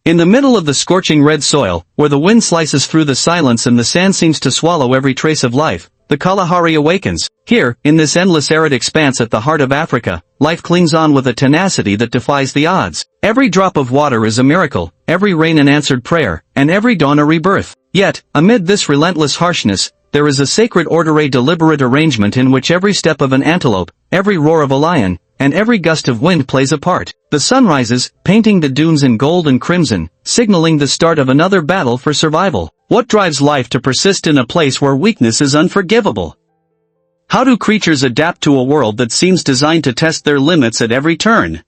In the middle of the scorching red soil, where the wind slices through the silence and the sand seems to swallow every trace of life, the Kalahari awakens. Here, in this endless arid expanse at the heart of Africa, life clings on with a tenacity that defies the odds. Every drop of water is a miracle, every rain an answered prayer, and every dawn a rebirth. Yet, amid this relentless harshness, there is a sacred order, a deliberate arrangement in which every step of an antelope, every roar of a lion, and every gust of wind plays a part. The sun rises, painting the dunes in gold and crimson, signaling the start of another battle for survival. What drives life to persist in a place where weakness is unforgivable? How do creatures adapt to a world that seems designed to test their limits at every turn?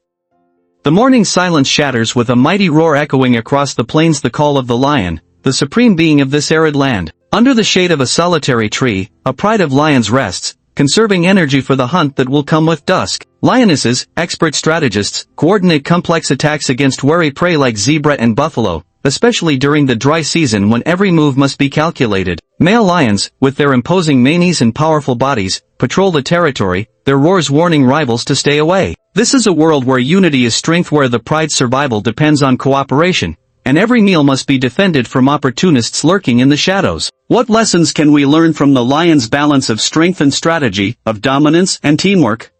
The morning silence shatters with a mighty roar echoing across the plains, the call of the lion, the supreme being of this arid land. Under the shade of a solitary tree, a pride of lions rests, conserving energy for the hunt that will come with dusk. Lionesses, expert strategists, coordinate complex attacks against wary prey like zebra and buffalo, especially during the dry season when every move must be calculated. Male lions, with their imposing manes and powerful bodies, patrol the territory, their roars warning rivals to stay away. This is a world where unity is strength, where the pride's survival depends on cooperation, and every meal must be defended from opportunists lurking in the shadows. What lessons can we learn from the lion's balance of strength and strategy, of dominance and teamwork?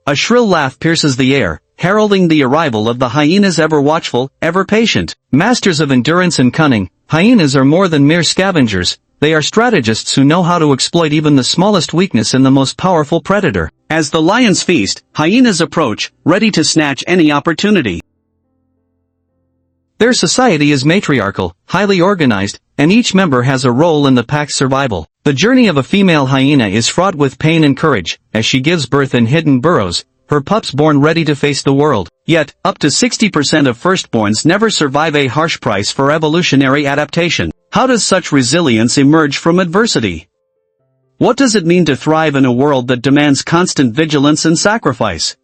A shrill laugh pierces the air, heralding the arrival of the hyenas, ever watchful, ever patient. Masters of endurance and cunning, hyenas are more than mere scavengers. They are strategists who know how to exploit even the smallest weakness in the most powerful predator. As the lions feast, hyenas approach, ready to snatch any opportunity. Their society is matriarchal, highly organized, and each member has a role in the pack's survival. The journey of a female hyena is fraught with pain and courage, as she gives birth in hidden burrows, her pups born ready to face the world. Yet, up to 60% of firstborns never survive, a harsh price for evolutionary adaptation. How does such resilience emerge from adversity? What does it mean to thrive in a world that demands constant vigilance and sacrifice?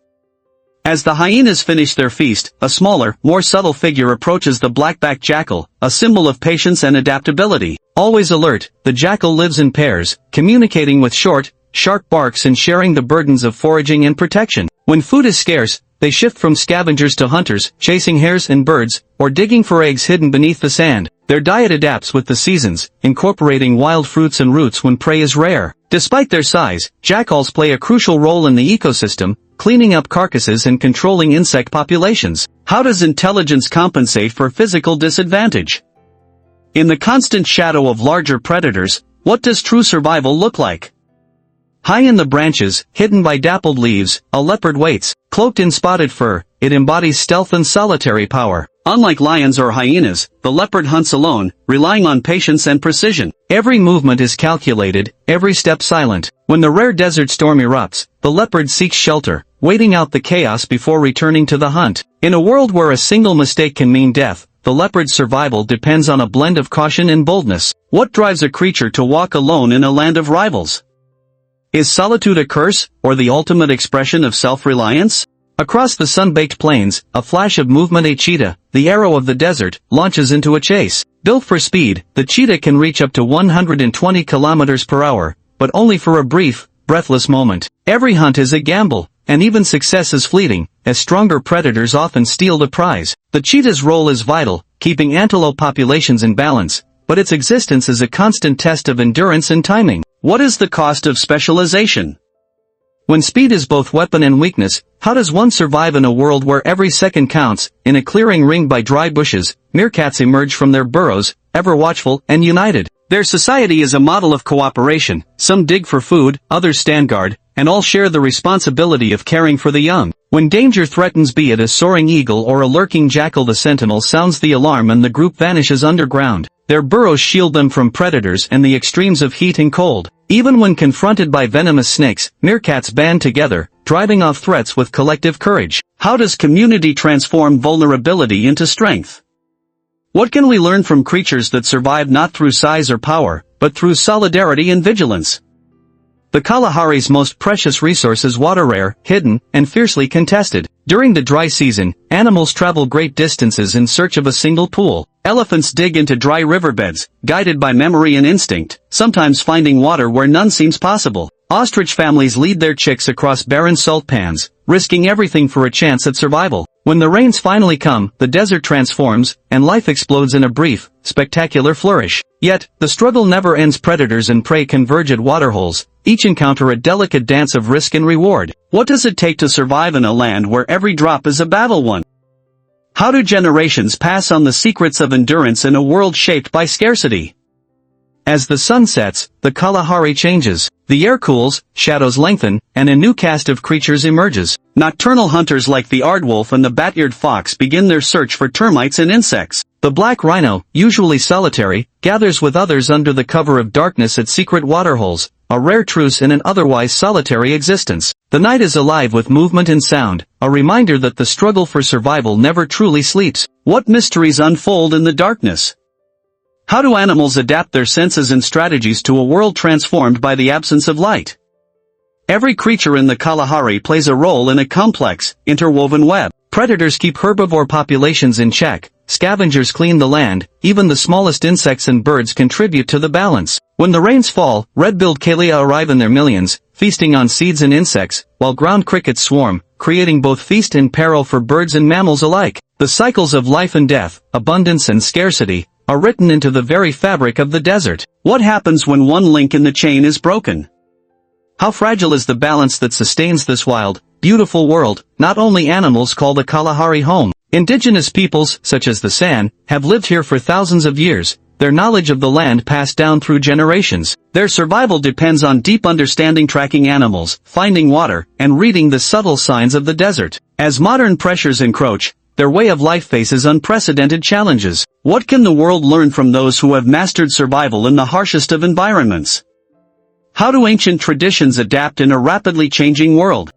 As the hyenas finish their feast, a smaller, more subtle figure approaches, the black-backed jackal, a symbol of patience and adaptability. Always alert, the jackal lives in pairs, communicating with short, sharp barks and sharing the burdens of foraging and protection. When food is scarce, they shift from scavengers to hunters, chasing hares and birds, or digging for eggs hidden beneath the sand. Their diet adapts with the seasons, incorporating wild fruits and roots when prey is rare. Despite their size, jackals play a crucial role in the ecosystem, cleaning up carcasses and controlling insect populations. How does intelligence compensate for physical disadvantage? In the constant shadow of larger predators, what does true survival look like? High in the branches, hidden by dappled leaves, a leopard waits. Cloaked in spotted fur, it embodies stealth and solitary power. Unlike lions or hyenas, the leopard hunts alone, relying on patience and precision. Every movement is calculated, every step silent. When the rare desert storm erupts, the leopard seeks shelter, waiting out the chaos before returning to the hunt. In a world where a single mistake can mean death, the leopard's survival depends on a blend of caution and boldness. What drives a creature to walk alone in a land of rivals? Is solitude a curse, or the ultimate expression of self-reliance? Across the sun-baked plains, a flash of movement, a cheetah, the arrow of the desert, launches into a chase. Built for speed, the cheetah can reach up to 120 kilometers per hour, but only for a brief, breathless moment. Every hunt is a gamble, and even success is fleeting, as stronger predators often steal the prize. The cheetah's role is vital, keeping antelope populations in balance, but its existence is a constant test of endurance and timing. What is the cost of specialization? When speed is both weapon and weakness, how does one survive in a world where every second counts? In a clearing ringed by dry bushes, meerkats emerge from their burrows, ever watchful and united. Their society is a model of cooperation. Some dig for food, others stand guard, and all share the responsibility of caring for the young. When danger threatens, be it a soaring eagle or a lurking jackal, the sentinel sounds the alarm and the group vanishes underground. Their burrows shield them from predators and the extremes of heat and cold. Even when confronted by venomous snakes, meerkats band together, driving off threats with collective courage. How does community transform vulnerability into strength? What can we learn from creatures that survive not through size or power, but through solidarity and vigilance? The Kalahari's most precious resource is water, rare, hidden, and fiercely contested. During the dry season, animals travel great distances in search of a single pool. Elephants dig into dry riverbeds, guided by memory and instinct, sometimes finding water where none seems possible. Ostrich families lead their chicks across barren salt pans, risking everything for a chance at survival. When the rains finally come, the desert transforms, and life explodes in a brief, spectacular flourish. Yet, the struggle never ends. Predators and prey converge at waterholes, each encounter a delicate dance of risk and reward. What does it take to survive in a land where every drop is a battle won? How do generations pass on the secrets of endurance in a world shaped by scarcity? As the sun sets, the Kalahari changes. The air cools, shadows lengthen, and a new cast of creatures emerges. Nocturnal hunters like the Aardwolf and the bat-eared fox begin their search for termites and insects. The black rhino, usually solitary, gathers with others under the cover of darkness at secret waterholes, a rare truce in an otherwise solitary existence. The night is alive with movement and sound, a reminder that the struggle for survival never truly sleeps. What mysteries unfold in the darkness? How do animals adapt their senses and strategies to a world transformed by the absence of light? Every creature in the Kalahari plays a role in a complex, interwoven web. Predators keep herbivore populations in check, scavengers clean the land, even the smallest insects and birds contribute to the balance. When the rains fall, red-billed Quelea arrive in their millions, feasting on seeds and insects, while ground crickets swarm, creating both feast and peril for birds and mammals alike. The cycles of life and death, abundance and scarcity, are written into the very fabric of the desert. What happens when one link in the chain is broken? How fragile is the balance that sustains this wild, beautiful world? Not only animals call the Kalahari home. Indigenous peoples, such as the San, have lived here for thousands of years, their knowledge of the land passed down through generations. Their survival depends on deep understanding, tracking animals, finding water, and reading the subtle signs of the desert. As modern pressures encroach, their way of life faces unprecedented challenges. What can the world learn from those who have mastered survival in the harshest of environments? How do ancient traditions adapt in a rapidly changing world?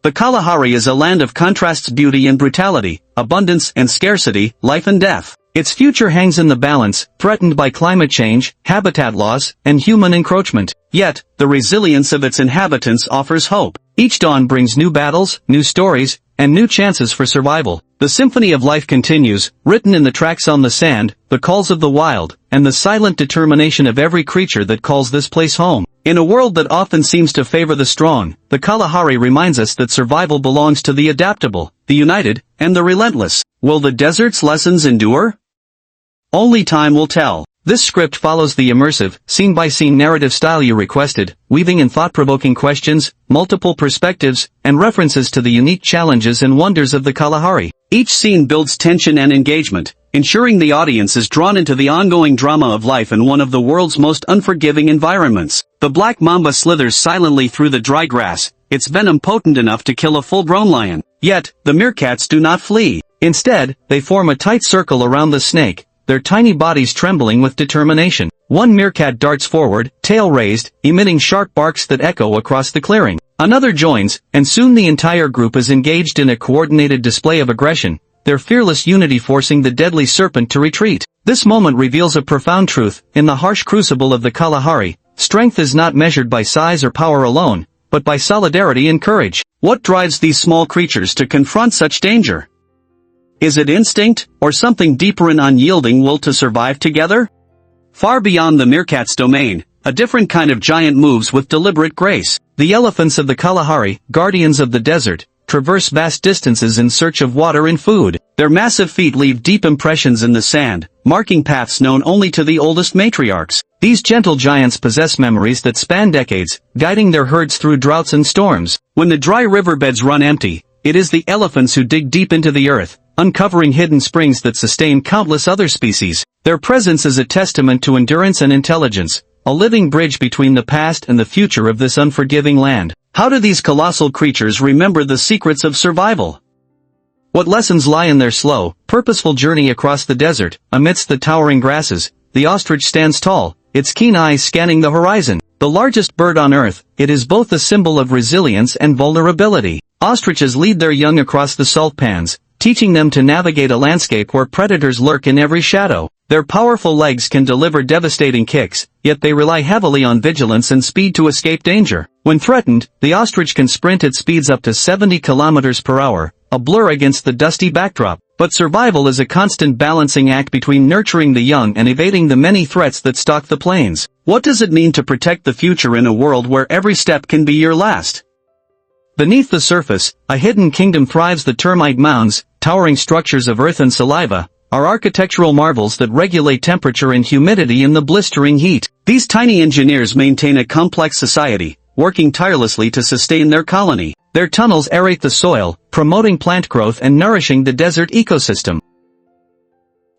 The Kalahari is a land of contrasts, beauty and brutality, abundance and scarcity, life and death. Its future hangs in the balance, threatened by climate change, habitat loss, and human encroachment. Yet, the resilience of its inhabitants offers hope. Each dawn brings new battles, new stories, and new chances for survival. The symphony of life continues, written in the tracks on the sand, the calls of the wild, and the silent determination of every creature that calls this place home. In a world that often seems to favor the strong, the Kalahari reminds us that survival belongs to the adaptable, the united, and the relentless. Will the desert's lessons endure? Only time will tell. This script follows the immersive, scene-by-scene narrative style you requested, weaving in thought-provoking questions, multiple perspectives, and references to the unique challenges and wonders of the Kalahari. Each scene builds tension and engagement, ensuring the audience is drawn into the ongoing drama of life in one of the world's most unforgiving environments. The black mamba slithers silently through the dry grass, its venom potent enough to kill a full-grown lion. Yet, the meerkats do not flee. Instead, they form a tight circle around the snake, their tiny bodies trembling with determination. One meerkat darts forward, tail raised, emitting sharp barks that echo across the clearing. Another joins, and soon the entire group is engaged in a coordinated display of aggression, their fearless unity forcing the deadly serpent to retreat. This moment reveals a profound truth. In the harsh crucible of the Kalahari, strength is not measured by size or power alone, but by solidarity and courage. What drives these small creatures to confront such danger? Is it instinct, or something deeper, an unyielding will to survive together? Far beyond the meerkat's domain, a different kind of giant moves with deliberate grace. The elephants of the Kalahari, guardians of the desert, traverse vast distances in search of water and food. Their massive feet leave deep impressions in the sand, marking paths known only to the oldest matriarchs. These gentle giants possess memories that span decades, guiding their herds through droughts and storms. When the dry riverbeds run empty, it is the elephants who dig deep into the earth, uncovering hidden springs that sustain countless other species. Their presence is a testament to endurance and intelligence, a living bridge between the past and the future of this unforgiving land. How do these colossal creatures remember the secrets of survival? What lessons lie in their slow, purposeful journey across the desert? Amidst the towering grasses, the ostrich stands tall, its keen eyes scanning the horizon. The largest bird on earth, it is both a symbol of resilience and vulnerability. Ostriches lead their young across the salt pans, teaching them to navigate a landscape where predators lurk in every shadow. Their powerful legs can deliver devastating kicks, yet they rely heavily on vigilance and speed to escape danger. When threatened, the ostrich can sprint at speeds up to 70 kilometers per hour, a blur against the dusty backdrop. But survival is a constant balancing act between nurturing the young and evading the many threats that stalk the plains. What does it mean to protect the future in a world where every step can be your last? Beneath the surface, a hidden kingdom thrives. The termite mounds, towering structures of earth and saliva, are architectural marvels that regulate temperature and humidity in the blistering heat. These tiny engineers maintain a complex society, working tirelessly to sustain their colony. Their tunnels aerate the soil, promoting plant growth and nourishing the desert ecosystem.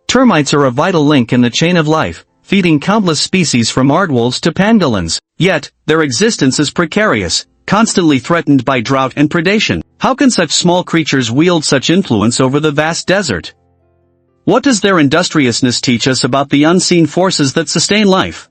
Termites are a vital link in the chain of life, feeding countless species from aardwolves to pangolins. Yet, their existence is precarious, constantly threatened by drought and predation. How can such small creatures wield such influence over the vast desert? What does their industriousness teach us about the unseen forces that sustain life?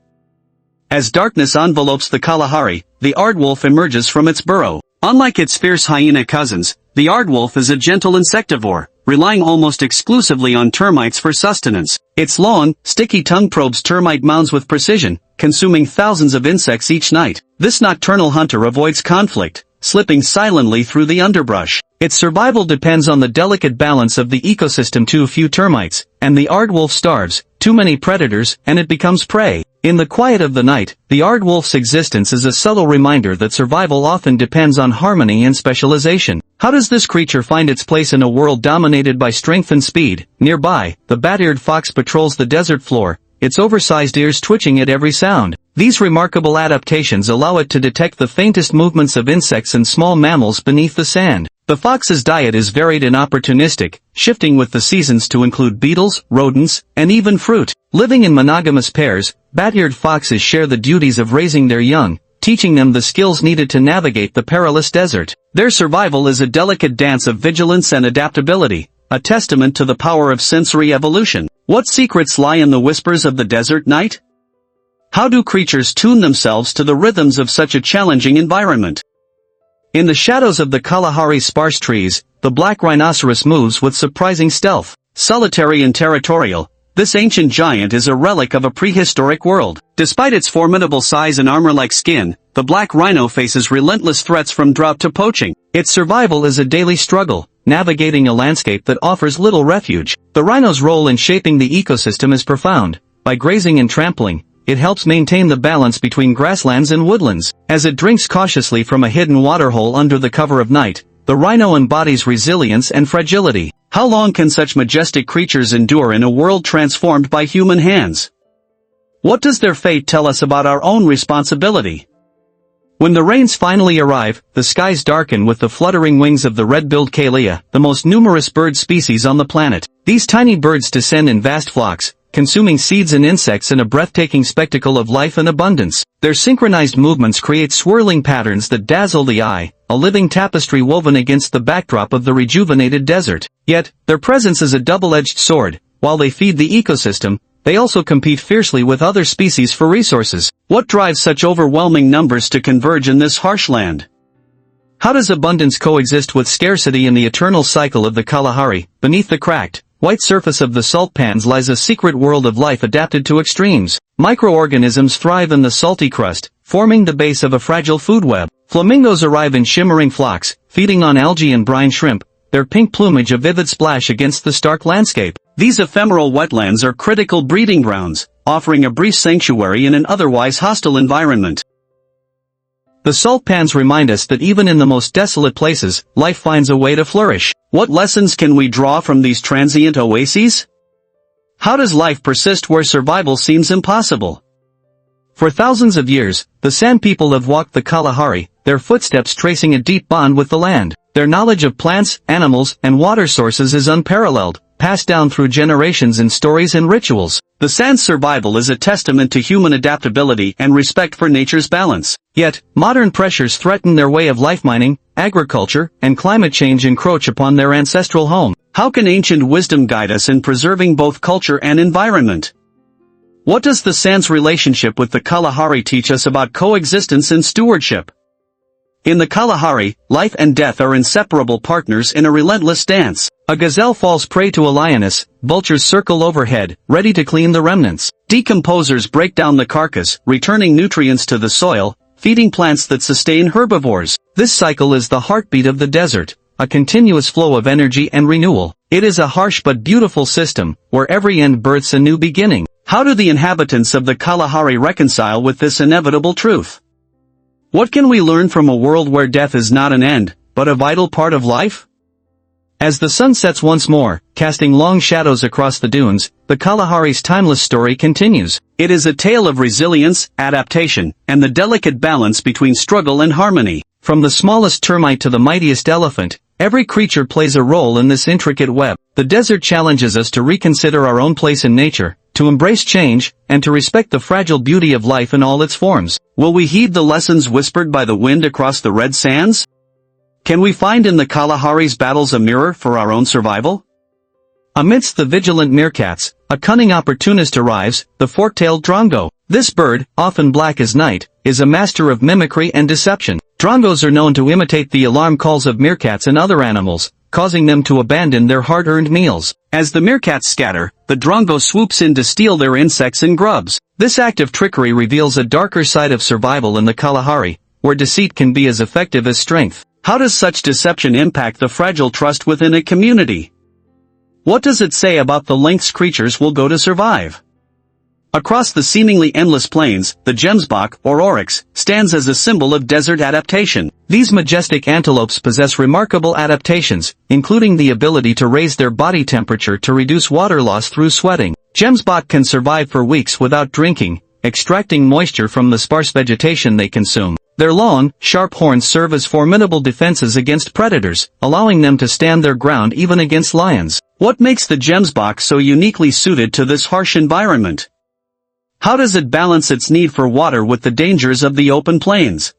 As darkness envelopes the Kalahari, the Aardwolf emerges from its burrow. Unlike its fierce hyena cousins, the Aardwolf is a gentle insectivore, relying almost exclusively on termites for sustenance. Its long, sticky tongue probes termite mounds with precision, consuming thousands of insects each night. This nocturnal hunter avoids conflict, slipping silently through the underbrush. Its survival depends on the delicate balance of the ecosystem. Too few termites, and the aardwolf starves, too many predators, and it becomes prey. In the quiet of the night, the aardwolf's existence is a subtle reminder that survival often depends on harmony and specialization. How does this creature find its place in a world dominated by strength and speed? Nearby, the bat-eared fox patrols the desert floor, its oversized ears twitching at every sound. These remarkable adaptations allow it to detect the faintest movements of insects and small mammals beneath the sand. The fox's diet is varied and opportunistic, shifting with the seasons to include beetles, rodents, and even fruit. Living in monogamous pairs, bat-eared foxes share the duties of raising their young, teaching them the skills needed to navigate the perilous desert. Their survival is a delicate dance of vigilance and adaptability, a testament to the power of sensory evolution. What secrets lie in the whispers of the desert night? How do creatures tune themselves to the rhythms of such a challenging environment? In the shadows of the Kalahari sparse trees, the black rhinoceros moves with surprising stealth. Solitary and territorial, this ancient giant is a relic of a prehistoric world. Despite its formidable size and armor-like skin, the black rhino faces relentless threats from drought to poaching. Its survival is a daily struggle, navigating a landscape that offers little refuge. The rhino's role in shaping the ecosystem is profound. By grazing and trampling, it helps maintain the balance between grasslands and woodlands. As it drinks cautiously from a hidden waterhole under the cover of night, the rhino embodies resilience and fragility. How long can such majestic creatures endure in a world transformed by human hands? What does their fate tell us about our own responsibility? When the rains finally arrive, the skies darken with the fluttering wings of the red-billed Quelea, the most numerous bird species on the planet. These tiny birds descend in vast flocks, consuming seeds and insects in a breathtaking spectacle of life and abundance. Their synchronized movements create swirling patterns that dazzle the eye, a living tapestry woven against the backdrop of the rejuvenated desert. Yet, their presence is a double-edged sword. While they feed the ecosystem, they also compete fiercely with other species for resources. What drives such overwhelming numbers to converge in this harsh land? How does abundance coexist with scarcity in the eternal cycle of the Kalahari? Beneath the cracked, white surface of the salt pans lies a secret world of life adapted to extremes. Microorganisms thrive in the salty crust, forming the base of a fragile food web. Flamingos arrive in shimmering flocks, feeding on algae and brine shrimp, their pink plumage a vivid splash against the stark landscape. These ephemeral wetlands are critical breeding grounds, offering a brief sanctuary in an otherwise hostile environment. The salt pans remind us that even in the most desolate places, life finds a way to flourish. What lessons can we draw from these transient oases? How does life persist where survival seems impossible? For thousands of years, the Sand people have walked the Kalahari, their footsteps tracing a deep bond with the land. Their knowledge of plants, animals, and water sources is unparalleled, passed down through generations in stories and rituals. The Sand's survival is a testament to human adaptability and respect for nature's balance. Yet, modern pressures threaten their way of life. Mining, agriculture, and climate change encroach upon their ancestral home. How can ancient wisdom guide us in preserving both culture and environment? What does the Sand's relationship with the Kalahari teach us about coexistence and stewardship? In the Kalahari, life and death are inseparable partners in a relentless dance. A gazelle falls prey to a lioness, vultures circle overhead, ready to clean the remnants. Decomposers break down the carcass, returning nutrients to the soil, feeding plants that sustain herbivores. This cycle is the heartbeat of the desert, a continuous flow of energy and renewal. It is a harsh but beautiful system, where every end births a new beginning. How do the inhabitants of the Kalahari reconcile with this inevitable truth? What can we learn from a world where death is not an end, but a vital part of life? As the sun sets once more, casting long shadows across the dunes, the Kalahari's timeless story continues. It is a tale of resilience, adaptation, and the delicate balance between struggle and harmony. From the smallest termite to the mightiest elephant, every creature plays a role in this intricate web. The desert challenges us to reconsider our own place in nature, to embrace change, and to respect the fragile beauty of life in all its forms. Will we heed the lessons whispered by the wind across the red sands? Can we find in the Kalahari's battles a mirror for our own survival? Amidst the vigilant meerkats, a cunning opportunist arrives, the fork-tailed drongo. This bird, often black as night, is a master of mimicry and deception. Drongos are known to imitate the alarm calls of meerkats and other animals, causing them to abandon their hard-earned meals. As the meerkats scatter, the drongo swoops in to steal their insects and grubs. This act of trickery reveals a darker side of survival in the Kalahari, where deceit can be as effective as strength. How does such deception impact the fragile trust within a community? What does it say about the lengths creatures will go to survive? Across the seemingly endless plains, the gemsbok, or oryx, stands as a symbol of desert adaptation. These majestic antelopes possess remarkable adaptations, including the ability to raise their body temperature to reduce water loss through sweating. Gemsbok can survive for weeks without drinking, extracting moisture from the sparse vegetation they consume. Their long, sharp horns serve as formidable defenses against predators, allowing them to stand their ground even against lions. What makes the gemsbok so uniquely suited to this harsh environment? How does it balance its need for water with the dangers of the open plains?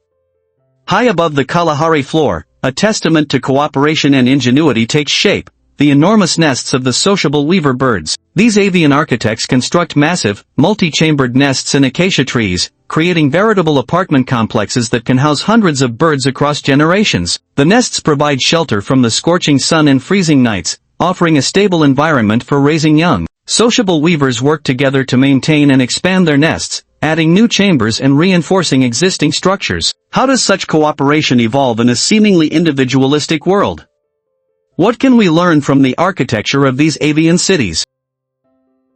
High above the Kalahari floor, a testament to cooperation and ingenuity takes shape, the enormous nests of the sociable weaver birds. These avian architects construct massive, multi-chambered nests in acacia trees, creating veritable apartment complexes that can house hundreds of birds across generations. The nests provide shelter from the scorching sun and freezing nights, offering a stable environment for raising young. Sociable weavers work together to maintain and expand their nests, adding new chambers and reinforcing existing structures. How does such cooperation evolve in a seemingly individualistic world? What can we learn from the architecture of these avian cities?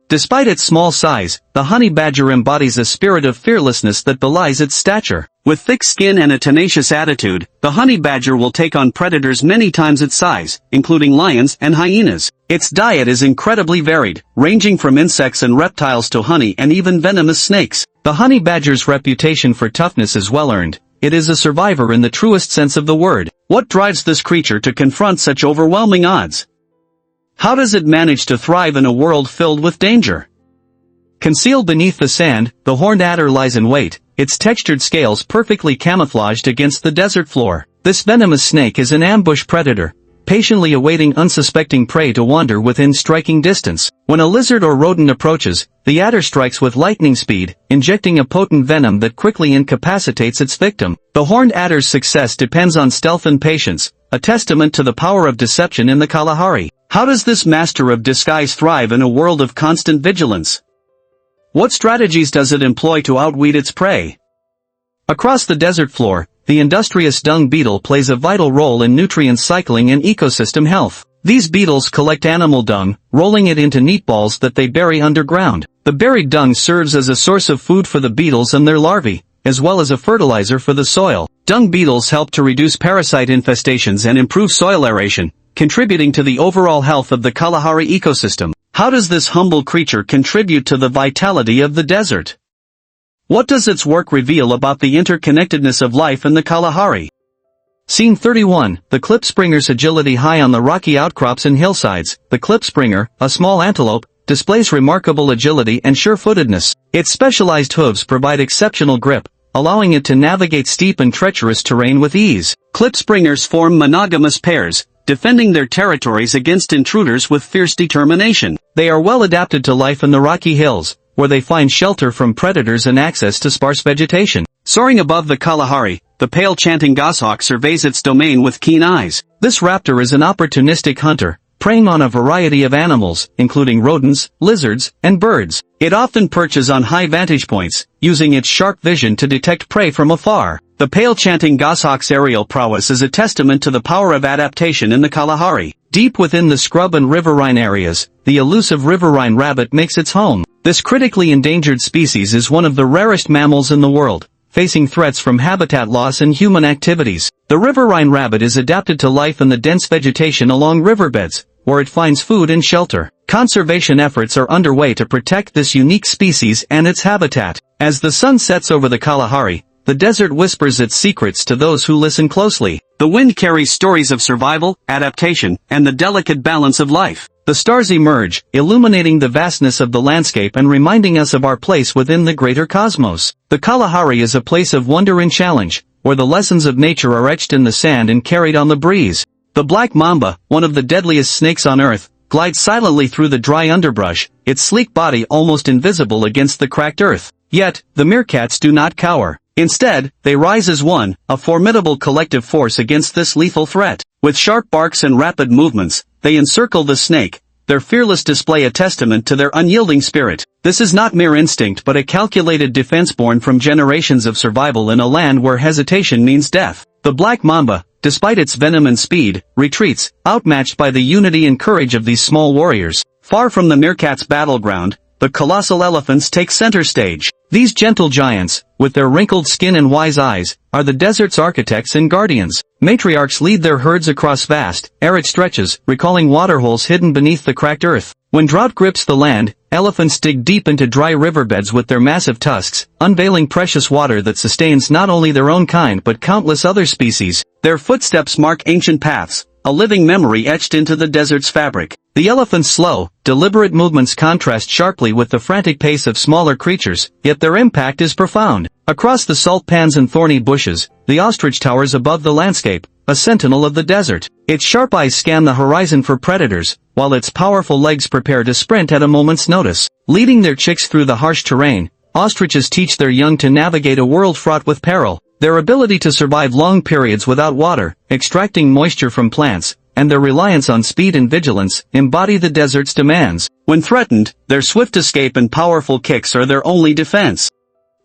Despite its small size, the honey badger embodies a spirit of fearlessness that belies its stature. With thick skin and a tenacious attitude, the honey badger will take on predators many times its size, including lions and hyenas. Its diet is incredibly varied, ranging from insects and reptiles to honey and even venomous snakes. The honey badger's reputation for toughness is well earned. It is a survivor in the truest sense of the word. What drives this creature to confront such overwhelming odds? How does it manage to thrive in a world filled with danger? Concealed beneath the sand, the horned adder lies in wait, its textured scales perfectly camouflaged against the desert floor. This venomous snake is an ambush predator, patiently awaiting unsuspecting prey to wander within striking distance. When a lizard or rodent approaches, the adder strikes with lightning speed, injecting a potent venom that quickly incapacitates its victim. The horned adder's success depends on stealth and patience, a testament to the power of deception in the Kalahari. How does this master of disguise thrive in a world of constant vigilance? What strategies does it employ to outweed its prey? Across the desert floor, the industrious dung beetle plays a vital role in nutrient cycling and ecosystem health. These beetles collect animal dung, rolling it into neat balls that they bury underground. The buried dung serves as a source of food for the beetles and their larvae, as well as a fertilizer for the soil. Dung beetles help to reduce parasite infestations and improve soil aeration, contributing to the overall health of the Kalahari ecosystem. How does this humble creature contribute to the vitality of the desert? What does its work reveal about the interconnectedness of life in the Kalahari? Scene 31, the klipspringer's agility. High on the rocky outcrops and hillsides, the klipspringer, a small antelope, displays remarkable agility and sure-footedness. Its specialized hooves provide exceptional grip, allowing it to navigate steep and treacherous terrain with ease. Klipspringers form monogamous pairs, defending their territories against intruders with fierce determination. They are well adapted to life in the rocky hills, where they find shelter from predators and access to sparse vegetation. Soaring above the Kalahari, the pale chanting goshawk surveys its domain with keen eyes. This raptor is an opportunistic hunter, preying on a variety of animals, including rodents, lizards, and birds. It often perches on high vantage points, using its sharp vision to detect prey from afar. The The pale-chanting goshawk's aerial prowess is a testament to the power of adaptation in the Kalahari. Deep within the scrub and riverine areas, the elusive riverine rabbit makes its home. This critically endangered species is one of the rarest mammals in the world, facing threats from habitat loss and human activities. The riverine rabbit is adapted to life in the dense vegetation along riverbeds, where it finds food and shelter. Conservation efforts are underway to protect this unique species and its habitat. As the sun sets over the Kalahari, the desert whispers its secrets to those who listen closely. The wind carries stories of survival, adaptation, and the delicate balance of life. The stars emerge, illuminating the vastness of the landscape and reminding us of our place within the greater cosmos. The Kalahari is a place of wonder and challenge, where the lessons of nature are etched in the sand and carried on the breeze. The black mamba, one of the deadliest snakes on Earth, glides silently through the dry underbrush, its sleek body almost invisible against the cracked earth. Yet, the meerkats do not cower. Instead, they rise as one, a formidable collective force against this lethal threat. With sharp barks and rapid movements, they encircle the snake, their fearless display a testament to their unyielding spirit. This is not mere instinct but a calculated defense born from generations of survival in a land where hesitation means death. The black mamba, despite its venom and speed, retreats, outmatched by the unity and courage of these small warriors. Far from the meerkats' battleground, the colossal elephants take center stage. These gentle giants, with their wrinkled skin and wise eyes, are the desert's architects and guardians. Matriarchs lead their herds across vast, arid stretches, recalling waterholes hidden beneath the cracked earth. When drought grips the land, elephants dig deep into dry riverbeds with their massive tusks, unveiling precious water that sustains not only their own kind but countless other species. Their footsteps mark ancient paths, a living memory etched into the desert's fabric. The elephant's slow, deliberate movements contrast sharply with the frantic pace of smaller creatures, yet their impact is profound. Across the salt pans and thorny bushes, the ostrich towers above the landscape, a sentinel of the desert. Its sharp eyes scan the horizon for predators, while its powerful legs prepare to sprint at a moment's notice. Leading their chicks through the harsh terrain, ostriches teach their young to navigate a world fraught with peril. Their ability to survive long periods without water, extracting moisture from plants, and their reliance on speed and vigilance, embody the desert's demands. When threatened, their swift escape and powerful kicks are their only defense.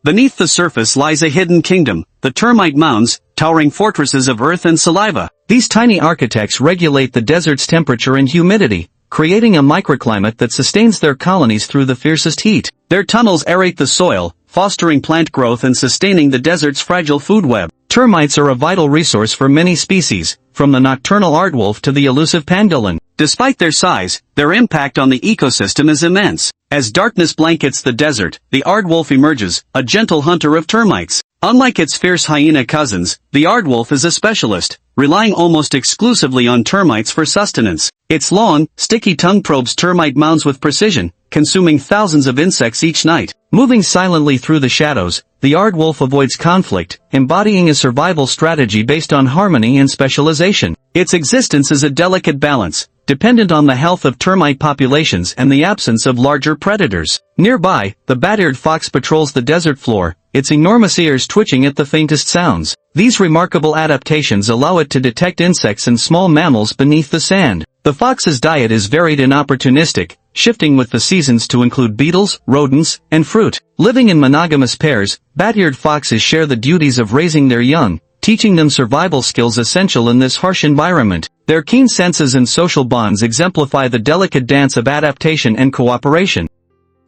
Beneath the surface lies a hidden kingdom, the termite mounds, towering fortresses of earth and saliva. These tiny architects regulate the desert's temperature and humidity, creating a microclimate that sustains their colonies through the fiercest heat. Their tunnels aerate the soil, fostering plant growth and sustaining the desert's fragile food web. Termites are a vital resource for many species, from the nocturnal aardwolf to the elusive pangolin. Despite their size, their impact on the ecosystem is immense. As darkness blankets the desert, the aardwolf emerges, a gentle hunter of termites. Unlike its fierce hyena cousins, the aardwolf is a specialist, relying almost exclusively on termites for sustenance. Its long, sticky tongue probes termite mounds with precision, consuming thousands of insects each night. Moving silently through the shadows, the aardwolf avoids conflict, embodying a survival strategy based on harmony and specialization. Its existence is a delicate balance, dependent on the health of termite populations and the absence of larger predators. Nearby, the bat-eared fox patrols the desert floor, its enormous ears twitching at the faintest sounds. These remarkable adaptations allow it to detect insects and small mammals beneath the sand. The fox's diet is varied and opportunistic, shifting with the seasons to include beetles, rodents, and fruit. Living in monogamous pairs, bat-eared foxes share the duties of raising their young, teaching them survival skills essential in this harsh environment. Their keen senses and social bonds exemplify the delicate dance of adaptation and cooperation.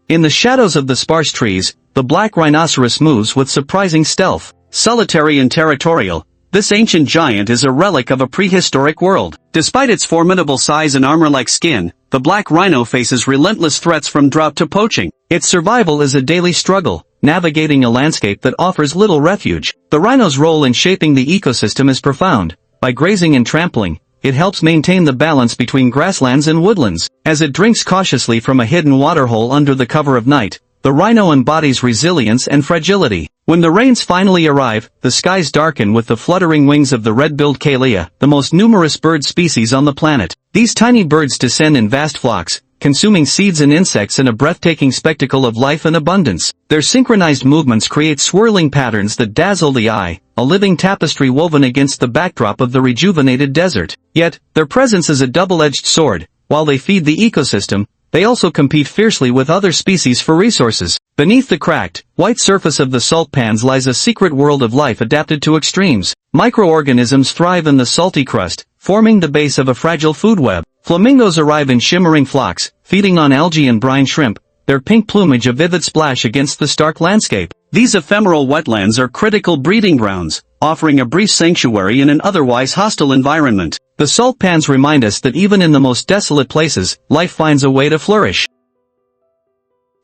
In the shadows of the sparse trees, the black rhinoceros moves with surprising stealth. Solitary and territorial, this ancient giant is a relic of a prehistoric world. Despite its formidable size and armor-like skin, the black rhino faces relentless threats from drought to poaching. Its survival is a daily struggle, navigating a landscape that offers little refuge. The rhino's role in shaping the ecosystem is profound. By grazing and trampling, it helps maintain the balance between grasslands and woodlands. As it drinks cautiously from a hidden waterhole under the cover of night, the rhino embodies resilience and fragility. When the rains finally arrive, the skies darken with the fluttering wings of the red-billed Quelea, the most numerous bird species on the planet. These tiny birds descend in vast flocks, consuming seeds and insects in a breathtaking spectacle of life and abundance. Their synchronized movements create swirling patterns that dazzle the eye, a living tapestry woven against the backdrop of the rejuvenated desert. Yet, their presence is a double-edged sword. While they feed the ecosystem, they also compete fiercely with other species for resources. Beneath the cracked, white surface of the salt pans lies a secret world of life adapted to extremes. Microorganisms thrive in the salty crust, forming the base of a fragile food web. Flamingos arrive in shimmering flocks, feeding on algae and brine shrimp, their pink plumage a vivid splash against the stark landscape. These ephemeral wetlands are critical breeding grounds, offering a brief sanctuary in an otherwise hostile environment. The salt pans remind us that even in the most desolate places, life finds a way to flourish.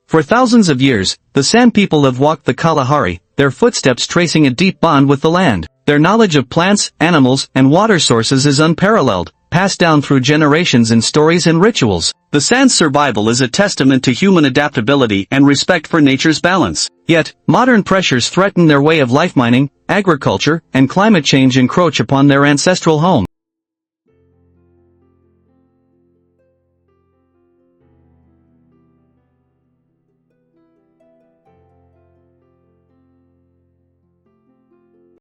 For thousands of years, the San people have walked the Kalahari, their footsteps tracing a deep bond with the land. Their knowledge of plants, animals, and water sources is unparalleled, passed down through generations in stories and rituals. The San's survival is a testament to human adaptability and respect for nature's balance. Yet, modern pressures threaten their way of life. Mining, agriculture, and climate change encroach upon their ancestral home.